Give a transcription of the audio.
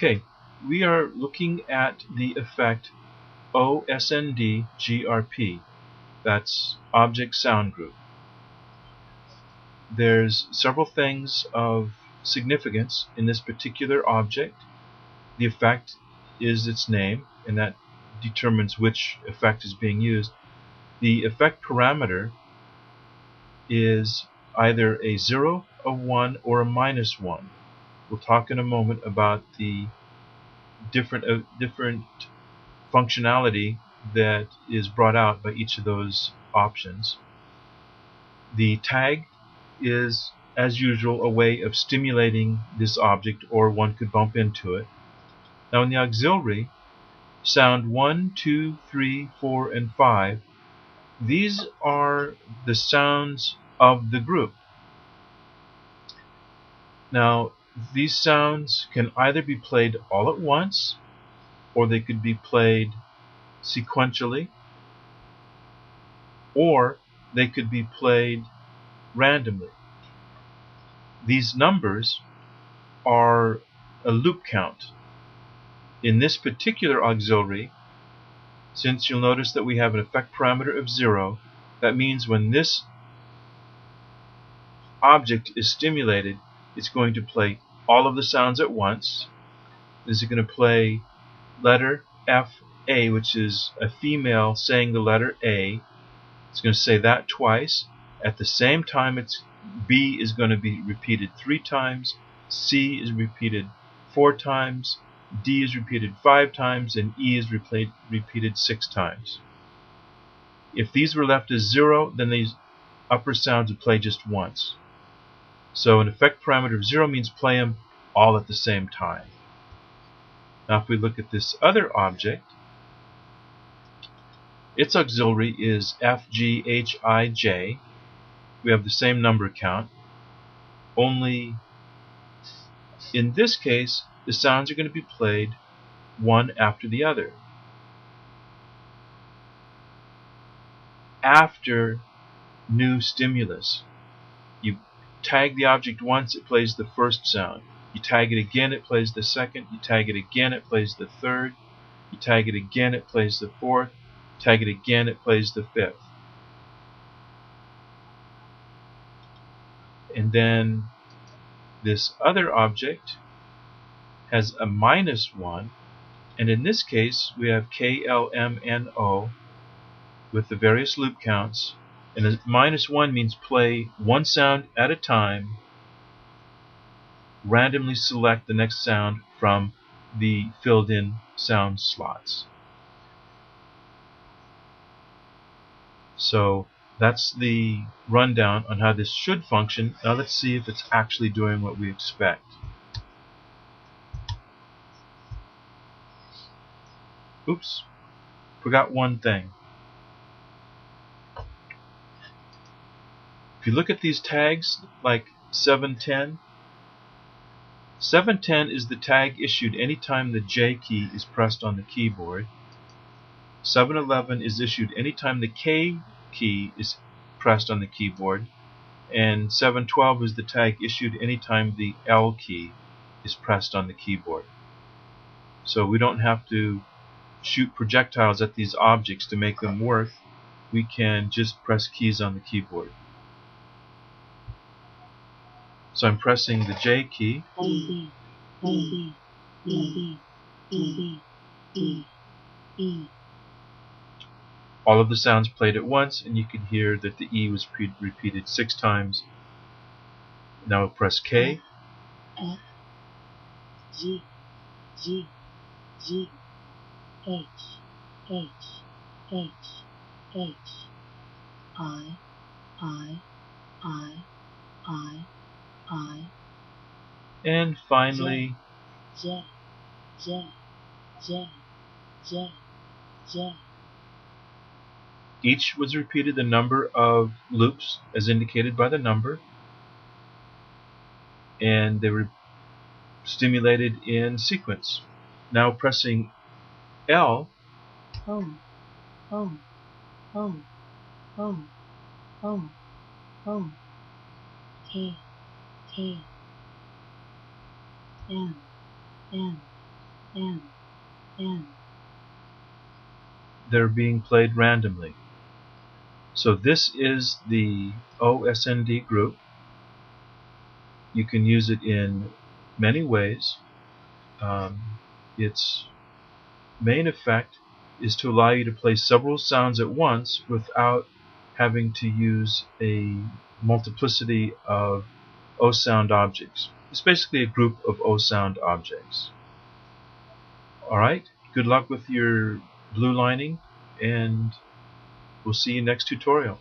Okay, we are looking at the effect Osndgrp. That's Object Sound Group. There's several things of significance in this particular object. The effect is its name, and that determines which effect is being used. The effect parameter is either a 0, a 1, or a -1. We'll talk in a moment about the different functionality that is brought out by each of those options. The tag is, as usual, a way of stimulating this object, or one could bump into it. Now in the auxiliary, sound 1, 2, 3, 4, and 5, these are the sounds of the group. Now these sounds can either be played all at once, or they could be played sequentially, or they could be played randomly. These numbers are a loop count. In this particular auxiliary, since you'll notice that we have an effect parameter of 0, that means when this object is stimulated, it's going to play all of the sounds at once. This is going to play letter F-A, which is a female saying the letter A. It's going to say that twice. At the same time, B is going to be repeated 3 times, C is repeated 4 times, D is repeated 5 times, and E is repeated 6 times. If these were left as 0, then these upper sounds would play just once. So an effect parameter of 0 means play them all at the same time. Now if we look at this other object, its auxiliary is FGHIJ. We have the same number count, only in this case the sounds are going to be played one after the other. After new stimulus. You tag the object once, it plays the first sound. You tag it again, it plays the second. You tag it again, it plays the third. You tag it again, it plays the fourth. Tag it again, it plays the fifth. And then this other object has a -1, and in this case we have KLMNO with the various loop counts, and a -1 means play one sound at a time, randomly select the next sound from the filled in sound slots. So that's the rundown on how this should function. Now let's see if it's actually doing what we expect. Oops, forgot one thing. If you look at these tags like 710, 710 is the tag issued anytime the J key is pressed on the keyboard. 711 is issued anytime the K key is pressed on the keyboard, and 712 is the tag issued anytime the L key is pressed on the keyboard. So we don't have to shoot projectiles at these objects to make them work. We can just press keys on the keyboard. So I'm pressing the J key. All of the sounds played at once, and you can hear that the E was repeated 6 times. Now we'll press K. F, G, G, G, H, H, H, H, I, And finally J, J, J, J, J. each was repeated the number of loops as indicated by the number, and they were stimulated in sequence. Now pressing L, Home, home, home, home, home, home. K, K, M, M, N, N. They're being played randomly. So this is the OSND group. You can use it in many ways. Its main effect is to allow you to play several sounds at once without having to use a multiplicity of O sound objects. It's basically a group of O sound objects. Alright, good luck with your blue lining, and we'll see you next tutorial.